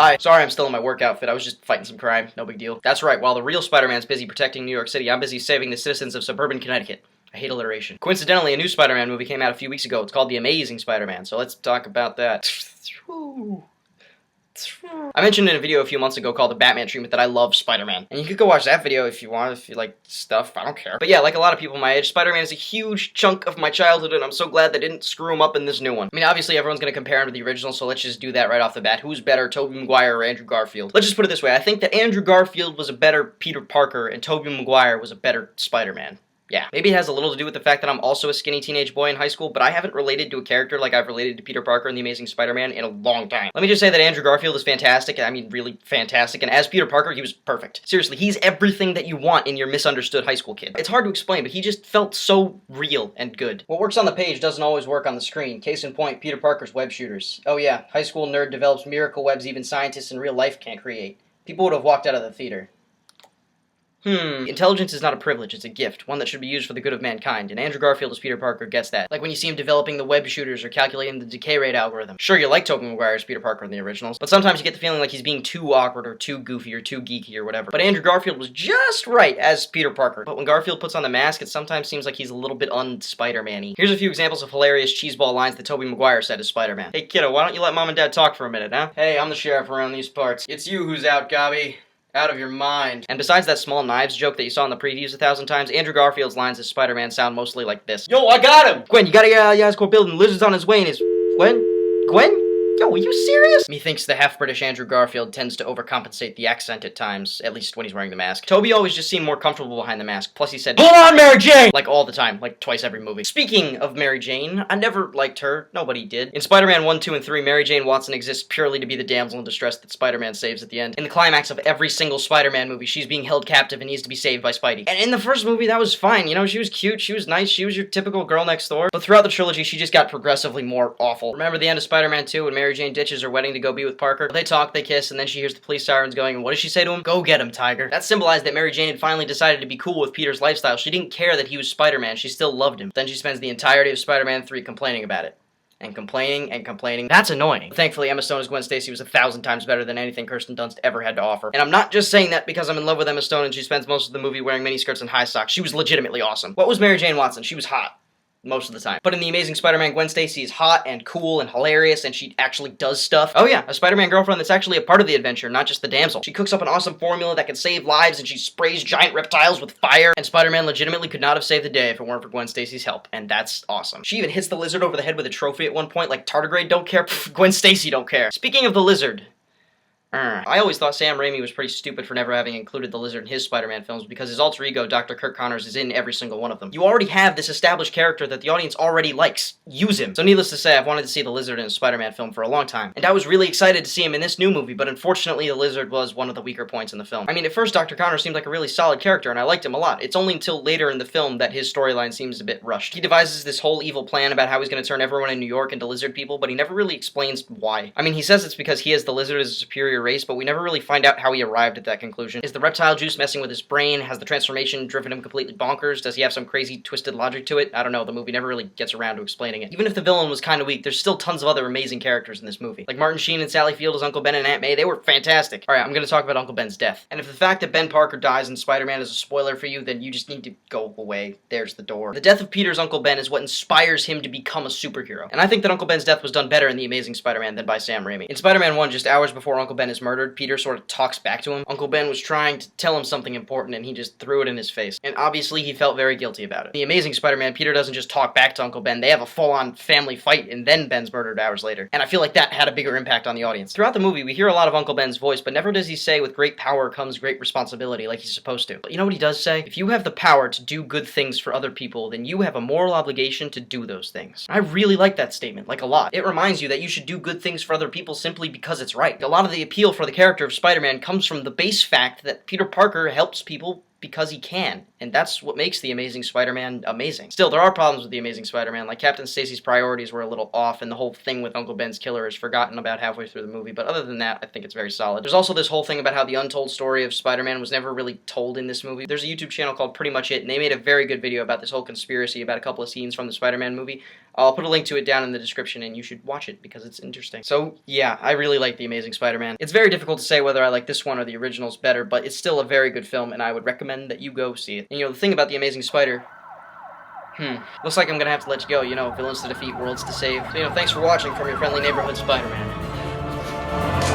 Hi. Sorry I'm still in my work outfit. I was just fighting some crime. No big deal. That's right. While the real Spider-Man's busy protecting New York City, I'm busy saving the citizens of suburban Connecticut. I hate alliteration. Coincidentally, a new Spider-Man movie came out a few weeks ago. It's called The Amazing Spider-Man, so let's talk about that. I mentioned in a video a few months ago called The Batman Treatment that I love Spider-Man. And you could go watch that video if you want, if you like stuff, I don't care. But yeah, like a lot of people my age, Spider-Man is a huge chunk of my childhood, and I'm so glad they didn't screw him up in this new one. I mean, obviously everyone's gonna compare him to the original, so let's just do that right off the bat. Who's better, Tobey Maguire or Andrew Garfield? Let's just put it this way, I think that Andrew Garfield was a better Peter Parker, and Tobey Maguire was a better Spider-Man. Yeah, maybe it has a little to do with the fact that I'm also a skinny teenage boy in high school, but I haven't related to a character like I've related to Peter Parker in The Amazing Spider-Man in a long time. Let me just say that Andrew Garfield is fantastic, I mean really fantastic, and as Peter Parker, he was perfect. Seriously, he's everything that you want in your misunderstood high school kid. It's hard to explain, but he just felt so real and good. What works on the page doesn't always work on the screen. Case in point, Peter Parker's web shooters. Oh yeah, high school nerd develops miracle webs even scientists in real life can't create. People would have walked out of the theater. Intelligence is not a privilege, it's a gift, one that should be used for the good of mankind, and Andrew Garfield as Peter Parker gets that. Like when you see him developing the web shooters or calculating the decay rate algorithm. Sure, you like Tobey Maguire as Peter Parker in the originals, but sometimes you get the feeling like he's being too awkward or too goofy or too geeky or whatever. But Andrew Garfield was just right as Peter Parker. But when Garfield puts on the mask, it sometimes seems like he's a little bit un-Spider-Man-y. Here's a few examples of hilarious cheeseball lines that Tobey Maguire said as Spider-Man. Hey kiddo, why don't you let mom and dad talk for a minute, huh? Hey, I'm the sheriff around these parts. It's you who's out, Gobby. Out of your mind. And besides that small knives joke that you saw in the previews 1,000 times, Andrew Garfield's lines as Spider-Man sound mostly like this. Yo, I got him! Gwen, you gotta get out of the Oscorp building. The lizard's on his way and his... Gwen? Yo, are you serious? Methinks the half-British Andrew Garfield tends to overcompensate the accent at times, at least when he's wearing the mask. Tobey always just seemed more comfortable behind the mask, plus he said, "Hold on, Mary Jane!" Like all the time, like twice every movie. Speaking of Mary Jane, I never liked her. Nobody did. In Spider-Man 1, 2, and 3, Mary Jane Watson exists purely to be the damsel in distress that Spider-Man saves at the end. In the climax of every single Spider-Man movie, she's being held captive and needs to be saved by Spidey. And in the first movie, that was fine, you know, she was cute, she was nice, she was your typical girl next door. But throughout the trilogy, she just got progressively more awful. Remember the end of Spider-Man 2 when Mary Jane ditches her wedding to go be with Parker? They talk, they kiss, and then she hears the police sirens going, and what does she say to him? Go get him, Tiger. That symbolized that Mary Jane had finally decided to be cool with Peter's lifestyle. She didn't care that he was Spider-Man, she still loved him. Then she spends the entirety of Spider-Man 3 complaining about it. And complaining and complaining. That's annoying. Thankfully, Emma Stone as Gwen Stacy was 1,000 times better than anything Kirsten Dunst ever had to offer. And I'm not just saying that because I'm in love with Emma Stone and she spends most of the movie wearing miniskirts and high socks. She was legitimately awesome. What was Mary Jane Watson? She was hot. Most of the time. But in The Amazing Spider-Man, Gwen Stacy is hot and cool and hilarious, and she actually does stuff. Oh yeah, a Spider-Man girlfriend that's actually a part of the adventure, not just the damsel. She cooks up an awesome formula that can save lives, and she sprays giant reptiles with fire, and Spider-Man legitimately could not have saved the day if it weren't for Gwen Stacy's help, and that's awesome. She even hits the lizard over the head with a trophy at one point, like Tardigrade don't care, pff, Gwen Stacy don't care. Speaking of the lizard, I always thought Sam Raimi was pretty stupid for never having included the lizard in his Spider-Man films because his alter ego, Dr. Kirk Connors, is in every single one of them. You already have this established character that the audience already likes. Use him. So needless to say, I've wanted to see the lizard in a Spider-Man film for a long time. And I was really excited to see him in this new movie, but unfortunately the lizard was one of the weaker points in the film. I mean, at first Dr. Connors seemed like a really solid character and I liked him a lot. It's only until later in the film that his storyline seems a bit rushed. He devises this whole evil plan about how he's going to turn everyone in New York into lizard people, but he never really explains why. I mean, he says it's because he has the lizard as a superior race, but we never really find out how he arrived at that conclusion. Is the reptile juice messing with his brain? Has the transformation driven him completely bonkers? Does he have some crazy twisted logic to it? I don't know, the movie never really gets around to explaining it. Even if the villain was kind of weak, there's still tons of other amazing characters in this movie. Like Martin Sheen and Sally Field as Uncle Ben and Aunt May, they were fantastic. Alright, I'm gonna talk about Uncle Ben's death. And if the fact that Ben Parker dies in Spider-Man is a spoiler for you, then you just need to go away. There's the door. The death of Peter's Uncle Ben is what inspires him to become a superhero. And I think that Uncle Ben's death was done better in The Amazing Spider-Man than by Sam Raimi. In Spider-Man 1, just hours before Uncle Ben is murdered, Peter sort of talks back to him. Uncle Ben was trying to tell him something important and he just threw it in his face. And obviously he felt very guilty about it. The Amazing Spider-Man, Peter doesn't just talk back to Uncle Ben, they have a full-on family fight and then Ben's murdered hours later. And I feel like that had a bigger impact on the audience. Throughout the movie, we hear a lot of Uncle Ben's voice, but never does he say with great power comes great responsibility like he's supposed to. But you know what he does say? If you have the power to do good things for other people, then you have a moral obligation to do those things. I really like that statement, like a lot. It reminds you that you should do good things for other people simply because it's right. A lot of the appeal for the character of Spider-Man comes from the base fact that Peter Parker helps people because he can. And that's what makes The Amazing Spider-Man amazing. Still, there are problems with The Amazing Spider-Man, like Captain Stacy's priorities were a little off, and the whole thing with Uncle Ben's killer is forgotten about halfway through the movie, but other than that, I think it's very solid. There's also this whole thing about how the untold story of Spider-Man was never really told in this movie. There's a YouTube channel called PrettyMuchIt, and they made a very good video about this whole conspiracy about a couple of scenes from the Spider-Man movie. I'll put a link to it down in the description, and you should watch it, because it's interesting. So, yeah, I really like The Amazing Spider-Man. It's very difficult to say whether I like this one or the originals better, but it's still a very good film, and I would recommend that you go see it. And, the thing about The Amazing Spider... looks like I'm gonna have to let you go, villains to defeat, worlds to save. So, thanks for watching from your friendly neighborhood Spider-Man.